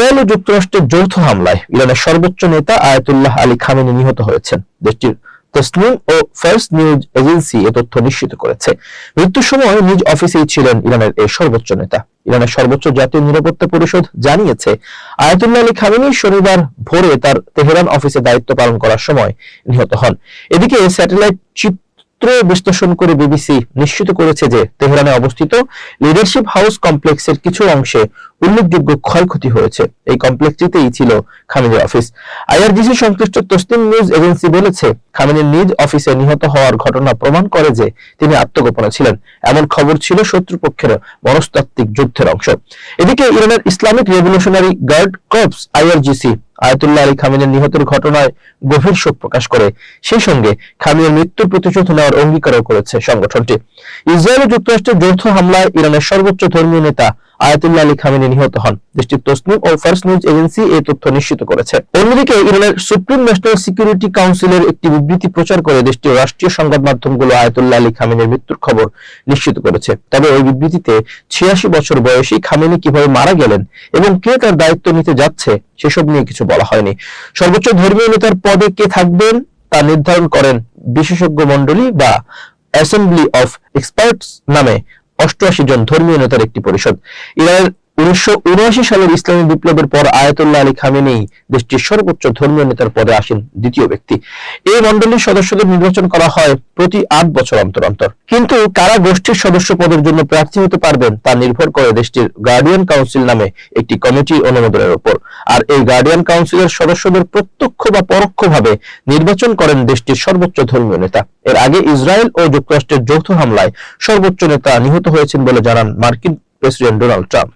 Israel ও যুক্তরাষ্ট্রের যৌথ হামলায় ইরানের সর্বোচ্চ নেতা আয়াতুল্লাহ আলী খামেনি নিহত হয়েছেন। দেশটির তসনিম ও ফার্স্ট নিউজ এজেন্সি এ তথ্য নিশ্চিত করেছে। মৃত্যুর সময় নিজ অফিসেই ছিলেন ইরানের এই সর্বোচ্চ নেতা। ইরানের সর্বোচ্চ জাতীয় নিরাপত্তা পরিষদ জানিয়েছে, আয়াতুল্লাহ আলী খামেনি শনিবার ভোরে তার তেহরান অফিসে দায়িত্ব পালন করার সময় নিহত হন। এদিকে স্যাটেলাইট চিত্র বিশ্লেষণ করে বিবিসি নিশ্চিত করেছে যে তেহরানে অবস্থিত লিডারশিপ হাউস কমপ্লেক্সের কিছু অংশে উল্লেখযোগ্য ক্ষয়ক্ষতি হয়েছে। এই কমপ্লেক্সটিতেই ছিল খামেনির অফিস। আইআরজিসি সংশ্লিষ্ট তসনিম নিউজ এজেন্সি বলেছে, খামেনির নিজ অফিসে নিহত হওয়ার ঘটনা প্রমাণ করে যে তিনি আত্মগোপনে ছিলেন। এমন খবর ছিল শত্রুপক্ষের মনস্তাত্ত্বিক যুদ্ধের অংশ। এদিকে ইরানের Islamic revolutionary guard corps IRGC Ayatollah Ali খামেনির নিহতের ঘটনায় গভীর শোক প্রকাশ করে। সেই সঙ্গে খামেনির মৃত্যুর প্রতিশোধ নেওয়ার অঙ্গীকারও করেছে সংগঠনটি। ইসরায়েল ও যুক্তরাষ্ট্রের যৌথ হামলায় ইরানের সর্বোচ্চ ধর্মীয় নেতা আয়াতুল্লাহ আলী খামেনি নিহত হন। দেশটির তসনিম ও ফার্স্ট নিউজ এজেন্সি এই তথ্য নিশ্চিত করেছে। অন্যদিকে ইরানের সুপ্রিম ন্যাশনাল সিকিউরিটি কাউন্সিলের একটি বিবৃতি প্রচার করে দেশটির রাষ্ট্রীয় সংবাদ মাধ্যমগুলো আয়াতুল্লাহ আলী খামেনির মৃত্যুর খবর নিশ্চিত করেছে। তবে ওই বিবৃতিতে 86 বছর বয়সী খামেনি কিভাবে মারা গেলেন এবং কে তার দায়িত্ব নিতে যাচ্ছে সেসব নিয়ে কিছু বলা হয়নি। সর্বোচ্চ ধর্মীয় নেতার পদে কে থাকবেন তা নির্ধারণ করেন বিশেষজ্ঞ মণ্ডলী বা অ্যাসেম্বলি অফ এক্সপার্টস নামে 88 জন ধর্মীয় নেতার একটি পরিষদ। ইরানের 1979 সালের ইসলামী বিপ্লবের পর আয়াতুল্লাহ আলী খামেনি দেশটির সর্বোচ্চ ধর্মীয় নেতার পদে আসেন দ্বিতীয় ব্যক্তি। এই মণ্ডলীর সদস্যদের নির্বাচন করা হয় প্রতি 8 বছর অন্তর অন্তর। কিন্তু কারা গোষ্ঠীর সদস্য পদের জন্য প্রার্থী হতে পারবেন তা নির্ভর করে দেশটির গার্ডিয়ান কাউন্সিল নামে একটি কমিটি অনুমোদনের উপর। আর এই গার্ডিয়ান কাউন্সিলের সদস্যদের প্রত্যক্ষ বা পরোক্ষভাবে নির্বাচন করেন দেশটির সর্বোচ্চ ধর্মীয় নেতা। এর আগে ইসরায়েল ও যুক্তরাষ্ট্রের যৌথ হামলায় সর্বোচ্চ নেতা নিহত হয়েছেন বলে জানান মার্কিন প্রেসিডেন্ট ডোনাল্ড ট্রাম্প।